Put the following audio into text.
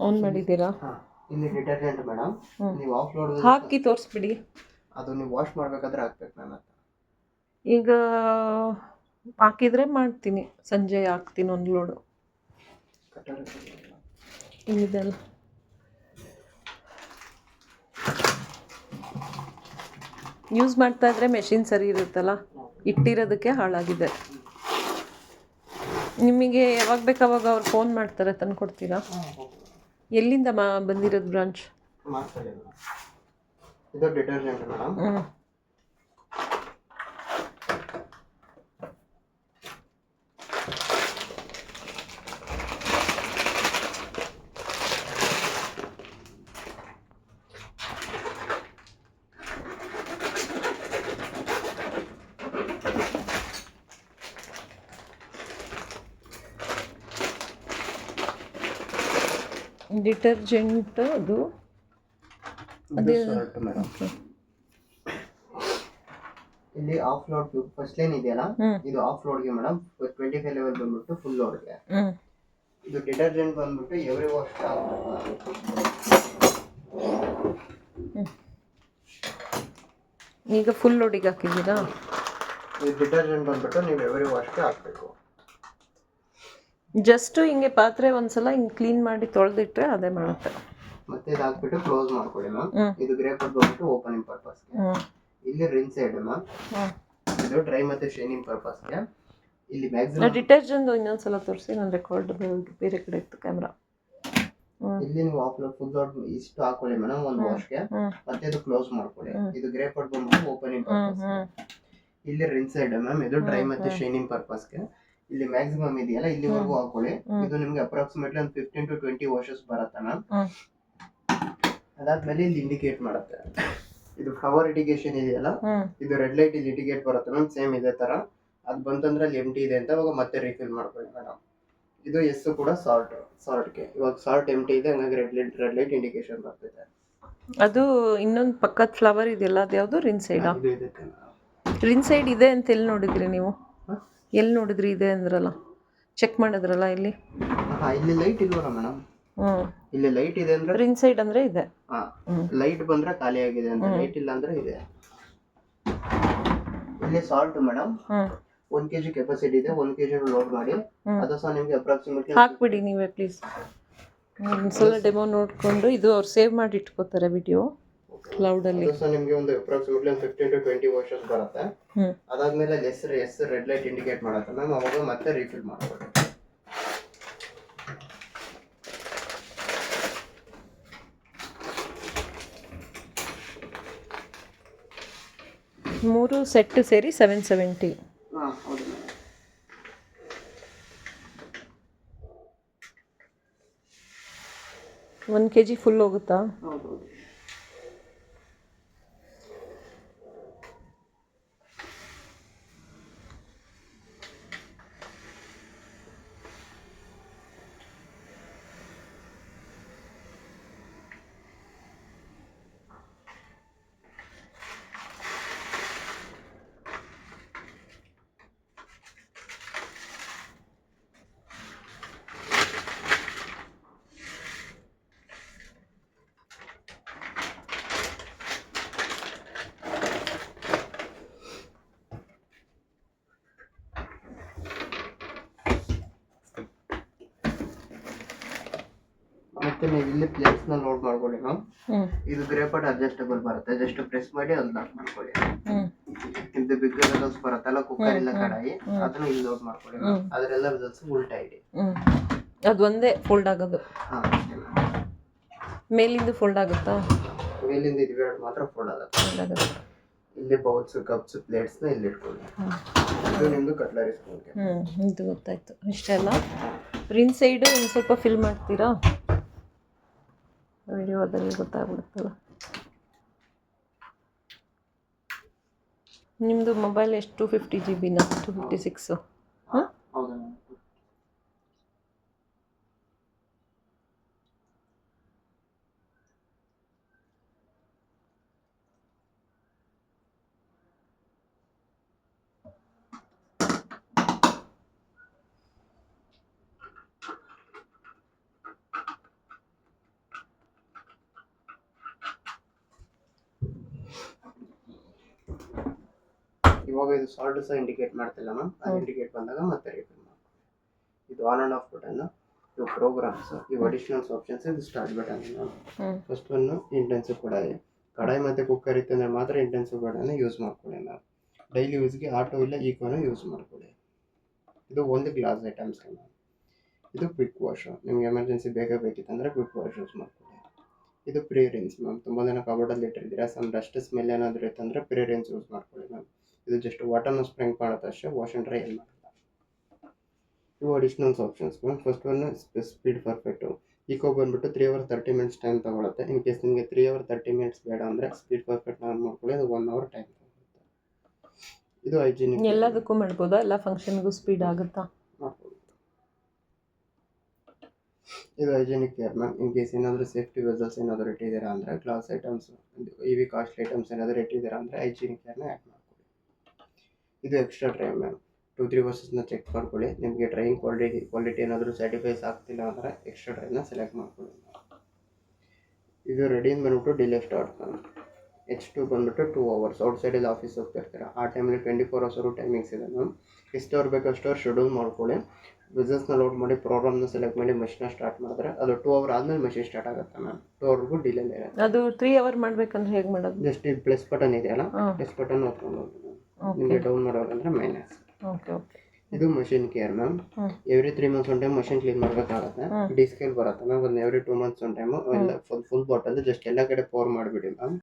On ಮಾಡಿದ್ದೀರಾ? ಹಾಂ, ಇಲ್ಲಿ ಡಿಟರ್ಜೆಂಟ್ ಮೇಡಮ್. ನೀವು ಆಫ್ ಲೋಡ್ ಹಾಕಿ ತೋರಿಸ್ಬಿಡಿ. ಅದು ನೀವು ವಾಶ್ ಮಾಡಬೇಕಾದ್ರೆ ಹಾಕ್ಬೇಕು ಮ್ಯಾಮ್. ಅದು ಈಗ ಹಾಕಿದರೆ ಮಾಡ್ತೀನಿ, ಸಂಜೆ ಹಾಕ್ತೀನಿ ಒಂದು ಲೋಡು. ಇದೆಲ್ಲ ಯೂಸ್ ಮಾಡ್ತಾ ಇದ್ರೆ ಮೆಷಿನ್ ಸರಿ ಇರುತ್ತಲ್ಲ, ಇಟ್ಟಿರೋದಕ್ಕೆ ಹಾಳಾಗಿದೆ. ನಿಮಗೆ ಯಾವಾಗ ಬೇಕಾವಾಗ ಅವ್ರು ಫೋನ್ ಮಾಡ್ತಾರೆ, ತಂದು ಕೊಡ್ತೀರಾ? ಎಲ್ಲಿಂದ ಬಂದಿರೋದು ಬ್ರಾಂಚ್? ಇದು ಡಿಟರ್ಜೆಂಟ್ ಮೇಡಮ್. ಡಿಟರ್ಜೆಂಟ್ ಅದು ಅದೇ ಮೇಡಮ್. ಇಲ್ಲಿ ಆಫ್ ಲೋಡ್ ಫಸ್ಟ್ ಲೈನ್ ಇದೆಯಲ್ಲ, ಇದು ಆಫ್ ಲೋಡ್ಗೆ ಮೇಡಮ್. 25 ಲೆವೆಲ್ ಬಂದ್ಬಿಟ್ಟು ಫುಲ್ ಲೋಡ್ಗೆ. ಇದು ಡಿಟರ್ಜೆಂಟ್ ಬಂದ್ಬಿಟ್ಟು ಎವ್ರಿ ವಾಶ್ ಹಾಕಬೇಕು. ಈಗ ಫುಲ್ ಲೋಡಿಗೆ ಹಾಕಿದ್ದೀರಾ? ಈ ಡಿಟರ್ಜೆಂಟ್ ಬಂದ್ಬಿಟ್ಟು ನೀವು ಎವ್ರಿ ವಾಶ್ಗೆ ಹಾಕಬೇಕು. ಜಸ್ಟ್ ಹಿಂಗೆ ಪಾತ್ರೆ ಒಂದ್ಸಲ ಹಿಂಗೆ ಕ್ಲೀನ್ ಮಾಡಿ ತೊಳೆದಿಟ್ರೆ ಅದೇ ಮಾಡುತ್ತೆ. ಮತ್ತೆ ಇದು ಹಾಕ್ಬಿಟ್ಟು ಕ್ಲೋಸ್ ಮಾಡ್ಕೊಳ್ಳಿ ಮ್ಯಾಮ್. ಇದು ಗ್ರೇ ಪಟ್ ಬಂದ್ಬಿಟ್ಟು ಓಪನಿಂಗ್ ಪರ್ಪಸ್ಗೆ. ಇಲ್ಲಿ ರಿನ್ಸ್ ಸೈಡ್ ಮ್ಯಾಮ್. ಇದು ಡ್ರೈ ಮತ್ತೆ ಶೈನಿಂಗ್ ಪರ್ಪಸ್ಗೆ. ಇಲ್ಲಿ ಮ್ಯಾಕ್ಸಿಮಮ್ ಡಿಟರ್ಜೆಂಟ್ ಇನ್ನೊಂದ್ಸಲ ತೋರಿಸಿ, ನನ್ನ ರೆಕಾರ್ಡ್ ಬೇರೆ ಕಡೆ ಇತ್ತು ಕ್ಯಾಮ್ರಾ. ಇಲ್ಲಿ ನೀವು ಆಫ್ ಲೋಡ್ ಫುಲ್ ಲೋಡ್ ಇಷ್ಟು ಹಾಕೊಳ್ಳಿ ಮೇಡಮ್ ಒಂದು ವಾಶ್ಗೆ. ಮತ್ತೆ ಇದು ಕ್ಲೋಸ್ ಮಾಡ್ಕೊಳ್ಳಿ. ಇದು ಗ್ರೇ ಪಟ್ ಬಂದ್ಬಿಟ್ಟು ಓಪನಿಂಗ್ ಪರ್ಪಸ್ಗೆ. ಇಲ್ಲಿ ರಿನ್ಸ್ ಸೈಡ್ ಮ್ಯಾಮ್. ಇದು ಡ್ರೈ ಮತ್ತೆ ಶೈನಿಂಗ್ ಪರ್ಪಸ್ಗೆ. ಇಲ್ಲಿ ಮ್ಯಾಕ್ಸಿಮಮ್ ಇದೆಯಲ್ಲ, ಇಲ್ಲಿವರೆಗೂ ಹಾಕೊಳ್ಳಿ. ಇದು ನಿಮ್ಗೆ ಅಪ್ರಾಕ್ಸಿಮೇಟ್ಲಿ ಒಂದು 15 to 20 ವಾಶಸ್ ಬರುತ್ತೆ ಮ್ಯಾಮ್. ಅದಾದ್ಮೇಲೆ ಇಲ್ಲಿ ಇಂಡಿಕೇಟ್ ಮಾಡುತ್ತೆ. ಇದು ಫ್ಲವರ್ ಇಂಡಿಕೇಶನ್ ಇದೆಯಲ್ಲ, ಇದು ರೆಡ್ ಲೈಟ್ ಇಲ್ಲಿ ಇಂಡಿಕೇಟ್ ಬರುತ್ತೆ ಮ್ಯಾಮ್. ಸೇಮ್ ಇದೇ ತರ ಅದು ಬಂತಂದ್ರೆ ಅಲ್ಲಿ ಎಂಟಿ ಇದೆ ಅಂತ ಅವಾಗ ಮತ್ತೆ ರೀಫಿಲ್ ಮಾಡ್ಕೊಳ್ಳಿ ಮೇಡಮ್. ಇದು ಎಸ್ ಕೂಡ ಸಾಲ್ಟ್ಗೆ. ಇವಾಗ ಸಾಲ್ಟ್ ಎಂಟಿ ಇದೆ, ಹಂಗಾಗಿ ರೆಡ್ ಲೈಟ್ ಇಂಡಿಕೇಶನ್ ಬರ್ತಿದೆ. ಅದು ಇನ್ನೊಂದು ಪಕ್ಕದ ಫ್ಲವರ್ ಇದೆಯಲ್ಲ, ಅದು ಯಾವುದು? ರಿನ್ ಸೈಡಾ? ಇದು ಇದಕ್ಕೆ ರಿನ್ ಸೈಡ್ ಇದೆ ಅಂತ ಎಲ್ಲಿ ನೋಡಿದ್ರಿ ನೀವು? ಎಲ್ಲಿ ನೋಡಿದ್ರಿ ಇದೆ ಅಂದ್ರಲ್ಲ, ಚೆಕ್ ಮಾಡಿದ್ರಲ್ಲ ಇಲ್ಲಿ? ಇಲ್ಲಿ ಲೈಟ್ ಇಲ್ವಲ್ಲ ಮೇಡಮ್? ಇಲ್ಲಿ ಲೈಟ್ ಇದೆ ಅಂದ್ರೆ ರಿನ್ ಸೈಡ್ ಅಂದ್ರೆ ಇದೆ. ಲೈಟ್ ಬಂದ್ರೆ ಖಾಲಿ ಆಗಿದೆ ಅಂತ, ಲೈಟ್ ಇಲ್ಲ ಅಂದ್ರೆ ಇದೆ. ಇಲ್ಲಿ ಸಾಲ್ಟ್ ಮೇಡಮ್ 1 kg ಕೆಪಾಸಿಟಿ ಇದೆ. 1 kg ಲೋಡ್ ಮಾಡಿ. ಅದು ಸಹ ನಿಮಗೆ ಅಪ್ರಾಕ್ಸಿಮೇಟ್ಲಿ ಹಾಕ್ಬಿಡಿ ನೀವೇ ಪ್ಲೀಸ್. ಒಂದ್ಸಲ ಡೆಮೋ ನೋಡಿಕೊಂಡು, ಇದು ಅವ್ರು ಸೇವ್ ಮಾಡಿ ಇಟ್ಕೋತಾರೆ ವಿಡಿಯೋ ಕ್ಲೌಡಲ್ಲಿ. ಅದು ಸಹ ನಿಮಗೆ ಒಂದು ಅಪ್ರಾಕ್ಸಿಮೇಟ್ಲಿ 15 to 20 ವಾಶಸ್ ಬರುತ್ತೆ. ಅದಾದ್ಮೇಲೆ ಎಸ್ ರೆಡ್ ಲೈಟ್ ಇಂಡಿಕೇಟ್ ಮಾಡುತ್ತೆ ಮ್ಯಾಮ್. ಅವಾಗ ಮತ್ತೆ ರೀಫಿಲ್ ಮಾಡ್ಕೊಳ್ಳಿ. ಮೂರು ಸೆಟ್ ಸೇರಿ 770. ಹೌದು. 1 kg ಫುಲ್ ಹೋಗುತ್ತಾ? ಹೌದು. ಮತ್ತೆ ನೀವು ಇಲ್ಲಿ ಪ್ಲೇಟ್ಸ್ ನ ಲೋಡ್ ಮಾಡ್ಕೊಳ್ಳಿ ಮ್ಯಾಮ್. ಇದು ಗ್ರೇ ಪಟ್ ಅಡ್ಜಸ್ಟಬಲ್ ಬರುತ್ತೆ. ಜಸ್ಟ್ ಪ್ರೆಸ್ ಮಾಡಿ ಅಲ್ಲಿ ಲಾಕ್ ಮಾಡ್ಕೊಳ್ಳಿ. ಇದು ಬಿಗ್ ವೆಸಲ್ಸ್ ಬರುತ್ತಲ್ಲ, ಕುಕ್ಕರ್ ಇಲ್ಲ ಕಡಾಯಿ, ಅದನ್ನ ಇಲ್ಲಿ ಲೋಡ್ ಮಾಡ್ಕೊಳ್ಳಿ ಮ್ಯಾಮ್. ಅದರೆಲ್ಲ ವೆಸಲ್ಸ್ ಉಲ್ಟಾ ಇಡಿ. ಅದು ಒಂದೇ ಫೋಲ್ಡ್ ಆಗೋದು? ಮೇಲಿಂದ ಫೋಲ್ಡ್ ಆಗುತ್ತಾ? ಮೇಲಿಂದ ಇವೆರಡು ಮಾತ್ರ ಫೋಲ್ಡ್ ಆಗುತ್ತೆ. ಇಲ್ಲಿ ಬೌಲ್ಸ್, ಕಪ್ಸ್, ಪ್ಲೇಟ್ಸ್ ನ ಇಲ್ಲಿ ಇಟ್ಕೊಳ್ಳಿ. ಇದು ನಿಮ್ದು ಕಟ್ಲರಿ ಸ್ಪೂನ್ಗೆ. ಇದು ಗೊತ್ತಾಯ್ತು. ಇಷ್ಟೆಲ್ಲ ರಿನ್ ಸೈಡು ಒಂದು ಸ್ವಲ್ಪ ಫಿಲ್ ಮಾಡ್ತೀರಾ? ವಿಡಿಯೋದಲ್ಲಿ ಗೊತ್ತಾಗ್ಬಿಡುತ್ತಲ್ಲ. ನಿಮ್ಮದು ಮೊಬೈಲ್ ಎಷ್ಟು? 250 GB-ನಾ? 256? ಹಾಂ, ಹೌದಾ? ಇವಾಗ ಇದು ಸಾಲ್ಟ್ ಸಹ ಇಂಡಿಕೇಟ್ ಮಾಡ್ತಿಲ್ಲ ಮ್ಯಾಮ್, ಅದು ಇಂಡಿಕೇಟ್ ಬಂದಾಗ ಮತ್ತೆ ರಿಫಿಲ್ ಮಾಡಿ. ಇದು ಆನ್ ಆ್ಯಂಡ್ ಆಫ್ ಬಟನ್, ಇವು ಪ್ರೋಗ್ರಾಮ್ಸ್, ಇವು ಅಡಿಷನಲ್ಸ್ ಆಪ್ಷನ್ಸ್, ಇದು start button. First one intensive ಕಡಾಯಿ. ಕಡಾಯಿ ಮತ್ತು ಕುಕ್ಕರ್ ಇತ್ತಂದರೆ ಮಾತ್ರ ಇಂಟೆನ್ಸಿವ್ ಬಟನ್ ಯೂಸ್ ಮಾಡ್ಕೊಳ್ಳಿ ಮ್ಯಾಮ್. ಡೈಲಿ ಯೂಸ್ಗೆ ಆಟೋ ಇಲ್ಲ ಈಕೋನ ಯೂಸ್ ಮಾಡ್ಕೊಳ್ಳಿ. ಇದು ಒಂದು ಗ್ಲಾಸ್ ಐಟಮ್ಸ್ ಮ್ಯಾಮ್. ಇದು ಕ್ವಿಕ್ ವಾಶ್, ನಿಮ್ಗೆ ಎಮರ್ಜೆನ್ಸಿ ಬೇಕಿತ್ತಂದರೆ ಕ್ವಿಕ್ ವಾಶ್ ಯೂಸ್ ಮಾಡ್ಕೊಳ್ಳಿ. ಇದು ಪ್ರೀ ರಿನ್ಸ್ ಮ್ಯಾಮ್. ತುಂಬ ದಿನ ಕಬೋರ್ಡಲ್ಲಿ ಇಟ್ಟಿರ್ತೀರಾ, ಸಮ್ ಡಸ್ಟ್ ಸ್ಮೆಲ್ ಏನಾದರೂ ಇತ್ತಂದರೆ ಪ್ರೀ ರಿನ್ಸ್ ಯೂಸ್ ಮಾಡ್ಕೊಳ್ಳಿ ಮ್ಯಾಮ್. ಇದು ಜಸ್ಟ್ ವಾಟರ್ನ ಸ್ಪ್ರಿಂಕ್ ಮಾಡುತ್ತೆ ಅಷ್ಟೇ, ವಾಶ್ ಆ್ಯಂಡ್ ಡ್ರೈ ಏನು ಮಾಡಲ್ಲ. ಇವು additionals options ma'am. First one speed perfect. Eco ಬಂದುಬಿಟ್ಟು 3 hours 30 minutes ಟೈಮ್ ತೊಗೊಳುತ್ತೆ. ಇನ್ ಕೇಸ್ ನಿಮಗೆ 3 hours 30 minutes ಬೇಡ ಅಂದರೆ ಸ್ಪೀಡ್ ಪರ್ಫೆಕ್ಟ್ ಆನ್ ಮಾಡ್ಕೊಳ್ಳಿ, ಅದು 1 hour ಟೈಮ್ ತೊಗೊಳುತ್ತೆ. ಇದು ಹೈಜಿನಿಕ್. ಎಲ್ಲದಕ್ಕೂ ಮಾಡ್ಬೋದಾ? ಎಲ್ಲ ಫಂಕ್ಷನ್ಗೂ ಸ್ಪೀಡ್ ಆಗುತ್ತಾ? ಮಾಡ್ಬೋದು. ಇದು hygienic care ma'am. In case ಏನಾದರೂ ಸೇಫ್ಟಿ ವೆಸಲ್ಸ್ ಏನಾದರೂ ಇಟ್ಟಿದ್ದೀರಾ ಅಂದರೆ, glass items, EV costly items ಏನಾದರೂ ಇಟ್ಟಿದ್ದೀರಾ ಅಂದರೆ ಹೈಜಿನಿಕ್ ಕೇರ್ನ ಆ್ಯಡ್ ಮಾಡ್ಕೊಳ್ಳಿ. ಇದು ಎಕ್ಸ್ಟ್ರಾ ಡ್ರೈ ಮ್ಯಾಮ್. 2-3 ವರ್ಷಸ್ನ ಚೆಕ್ ಮಾಡ್ಕೊಳ್ಳಿ. ನಿಮಗೆ ಡ್ರೈಯಿಂಗ್ ಕ್ವಾಲಿಟಿ ಏನಾದರೂ ಸ್ಯಾಟಿಫೈಸ್ ಆಗ್ತಿಲ್ಲ ಅಂದರೆ ಎಕ್ಸ್ಟ್ರಾ ಡ್ರೈನ ಸೆಲೆಕ್ಟ್ ಮಾಡ್ಕೊಳ್ಳಿ. ಇದು ರೆಡಿಯಿಂದ ಬಂದುಬಿಟ್ಟು ಡಿಲೇ ಸ್ಟಾರ್ಟ್ ಮ್ಯಾಮ್. H2 ಬಂದುಬಿಟ್ಟು 2 hours. ಔಟ್ಸೈಡಲ್ಲಿ ಆಫೀಸ್ ಹೋಗ್ತಿರ್ತೀರ, ಆ ಟೈಮಲ್ಲಿ 24 hours ಟೈಮಿಂಗ್ಸ್ ಇದೆ ಮ್ಯಾಮ್. ಎಷ್ಟು ಅವರ್ ಬೇಕಷ್ಟು ಅವ್ರು ಶೆಡ್ಯೂಲ್ ಮಾಡ್ಕೊಳ್ಳಿ. ಬಿಸ್ನೆಸ್ನ ಲೋಡ್ ಮಾಡಿ, ಪ್ರೋಗ್ರಾಮ್ನ ಸೆಲೆಕ್ಟ್ ಮಾಡಿ ಮಷಿನ ಸ್ಟಾರ್ಟ್ ಮಾಡಿದ್ರೆ ಅದು 2 hour ಆದಮೇಲೆ ಮಷಿನ್ ಸ್ಟಾರ್ಟ್ ಆಗುತ್ತೆ ಮ್ಯಾಮ್. 2 hourಗೂ ಡಿಲೇ ಇರುತ್ತೆ. ಅದು 3 hour ಮಾಡಬೇಕಂದ್ರೆ ಹೇಗೆ ಮಾಡೋದು? ಜಸ್ಟ್ ಇದು ಪ್ಲಸ್ ಬಟನ್ ಇದೆಯಲ್ಲ, ಪ್ಲಸ್ ಬಟನ್ ಹೊತ್ಕೊಂಡು ಹೋಗಿ ನಿಮಗೆ ಡೌನ್ ಮಾಡೋದಂದರೆ ಮೈನಸ್. Okay okay. ಇದು machine care ma'am. Every 3 months one time machine clean ಮಾಡಬೇಕಾಗುತ್ತೆ. ಡಿಸ್ಕೇಲ್ ಬರುತ್ತೆ ಮ್ಯಾಮ್. ಒಂದು ಎವ್ರಿ 2 months ಒನ್ ಟೈಮು ಎಲ್ಲ ಫುಲ್ ಬಾಟಲ್ ಜಸ್ಟ್ ಎಲ್ಲ ಕಡೆ ಪೋರ್ ಮಾಡಿಬಿಡಿ ಮ್ಯಾಮ್.